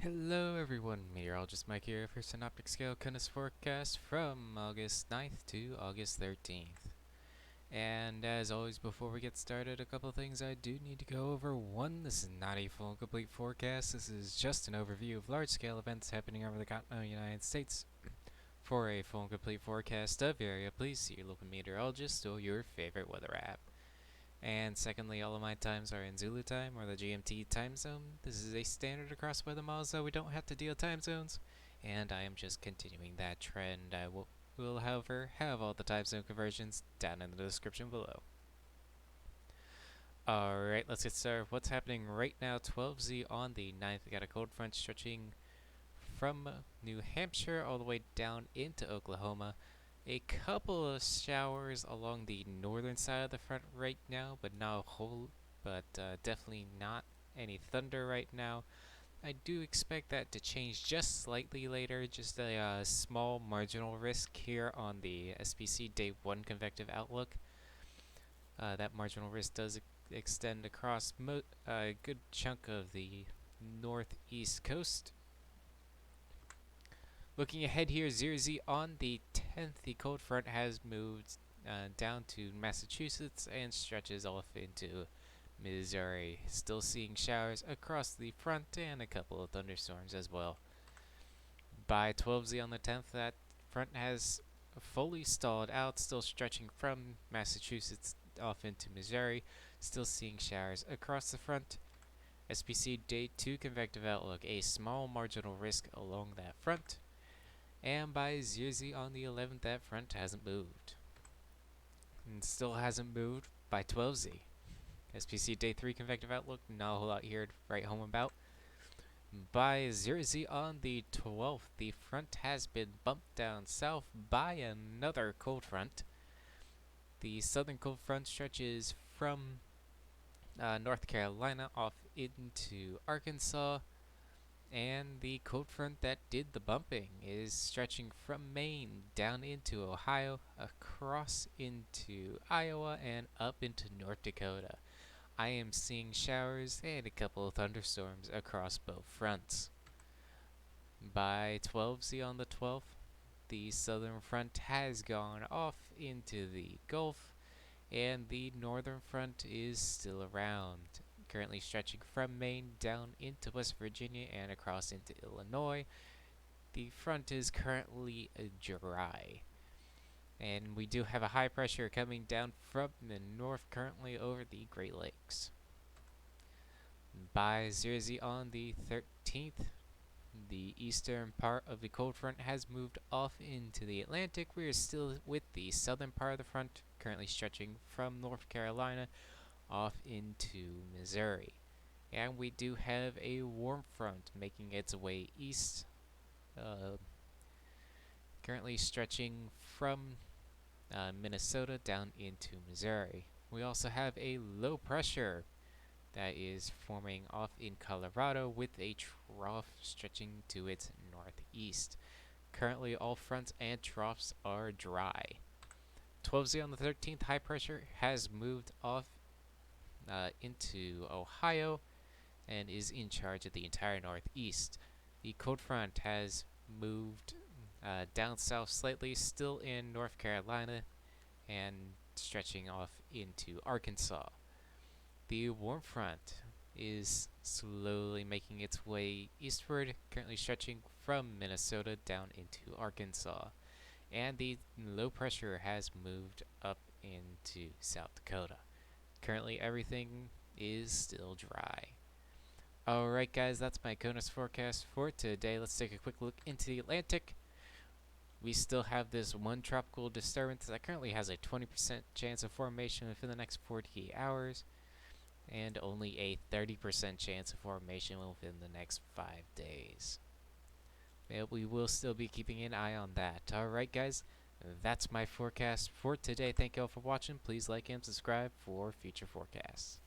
Hello everyone, Meteorologist Mike here for Synoptic Scale CONUS forecast from August 9th to August 13th. And as always, before we get started, a couple of things I do need to go over. One, this is not a full and complete forecast. This is just an overview of large-scale events happening over the continental United States. For a full and complete forecast of your area, please see your local meteorologist or your favorite weather app. And secondly, all of my times are in Zulu time, or the GMT time zone. This is a standard across weather models, so we don't have to deal time zones. And I am just continuing that trend. I will however, have all the time zone conversions down in the description below. Alright, let's get started. What's happening right now, 12Z on the 9th. We got a cold front stretching from New Hampshire all the way down into Oklahoma. A couple of showers along the northern side of the front right now, but definitely not any thunder right now. I do expect that to change just slightly later, just a small marginal risk here on the SPC Day 1 convective outlook. That marginal risk does extend across a good chunk of the northeast coast. Looking ahead here, 0Z on the 10th, the cold front has moved down to Massachusetts and stretches off into Missouri. Still seeing showers across the front and a couple of thunderstorms as well. By 12Z on the 10th, that front has fully stalled out, still stretching from Massachusetts off into Missouri. Still seeing showers across the front. SPC Day 2 convective outlook, a small marginal risk along that front. And by 0Z on the 11th, that front hasn't moved. And still hasn't moved by 12Z. SPC Day 3 convective outlook, not a whole lot here to write home about. By 0Z on the 12th, the front has been bumped down south by another cold front. The southern cold front stretches from North Carolina off into Arkansas. And the cold front that did the bumping is stretching from Maine down into Ohio, across into Iowa, and up into North Dakota. I am seeing showers and a couple of thunderstorms across both fronts. By 12Z on the 12th, the southern front has gone off into the Gulf, and the northern front is still around. Currently stretching from Maine down into West Virginia and across into Illinois. The front is currently dry. And we do have a high pressure coming down from the north currently over the Great Lakes. By 0Z on the 13th, the eastern part of the cold front has moved off into the Atlantic. We are still with the southern part of the front, currently stretching from North Carolina off into Missouri. And we do have a warm front making its way east, currently stretching from Minnesota down into Missouri. We also have a low pressure that is forming off in Colorado with a trough stretching to its northeast. Currently all fronts and troughs are dry. 12Z on the 13th, high pressure has moved off into Ohio and is in charge of the entire northeast. The cold front has moved down south slightly, still in North Carolina and stretching off into Arkansas. The warm front is slowly making its way eastward, currently stretching from Minnesota down into Arkansas. And the low pressure has moved up into South Dakota. Currently everything is still dry. Alright guys, that's my CONUS forecast for today. Let's take a quick look into the Atlantic. We still have this one tropical disturbance that currently has a 20% chance of formation within the next 48 hours. And only a 30% chance of formation within the next 5 days. We will still be keeping an eye on that. Alright guys, that's my forecast for today. Thank you all for watching. Please like and subscribe for future forecasts.